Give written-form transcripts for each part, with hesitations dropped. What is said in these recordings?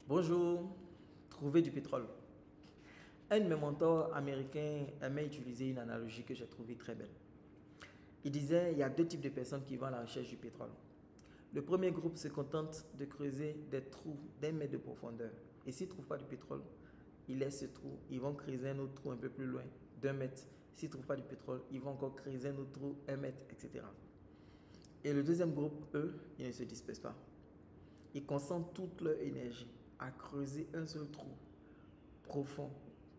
Bonjour, trouver du pétrole. Un de mes mentors américains aimait utiliser une analogie que j'ai trouvée très belle. Il disait il y a deux types de personnes qui vont à la recherche du pétrole. Le premier groupe se contente de creuser des trous d'1 mètre de profondeur. Et s'ils ne trouvent pas du pétrole, ils laissent ce trou. Ils vont creuser un autre trou un peu plus loin, d'1 mètre. S'ils ne trouvent pas du pétrole, ils vont encore creuser un autre trou, 1 mètre, etc. Et le deuxième groupe, eux, ils ne se dispersent pas. Ils concentrent toute leur énergie à creuser un seul trou, profond,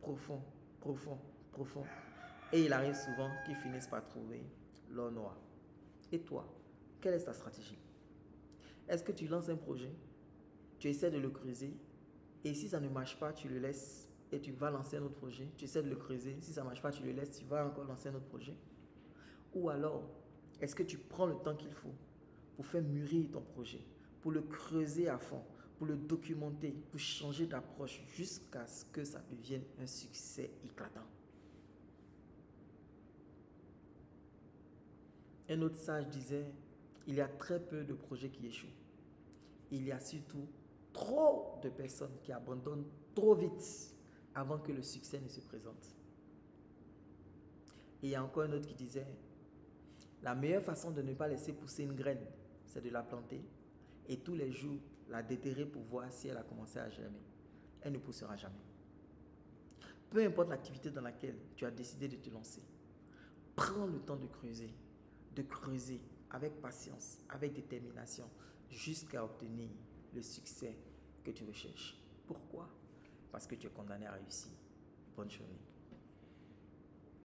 profond, profond, profond. Et il arrive souvent qu'ils finissent par trouver l'or noir. Et toi, quelle est ta stratégie? Est-ce que tu lances un projet, tu essaies de le creuser, et si ça ne marche pas, tu le laisses et tu vas lancer un autre projet, tu essaies de le creuser, si ça ne marche pas, tu le laisses, tu vas encore lancer un autre projet? Ou alors, est-ce que tu prends le temps qu'il faut pour faire mûrir ton projet, pour le creuser à fond, pour le documenter, pour changer d'approche jusqu'à ce que ça devienne un succès éclatant? Un autre sage disait, il y a très peu de projets qui échouent. Il y a surtout trop de personnes qui abandonnent trop vite avant que le succès ne se présente. Et il y a encore un autre qui disait, la meilleure façon de ne pas laisser pousser une graine, c'est de la planter et tous les jours la déterrer pour voir si elle a commencé à germer. Elle ne poussera jamais. Peu importe l'activité dans laquelle tu as décidé de te lancer, prends le temps de creuser avec patience, avec détermination, jusqu'à obtenir le succès que tu recherches. Pourquoi? Parce que tu es condamné à réussir. Bonne journée.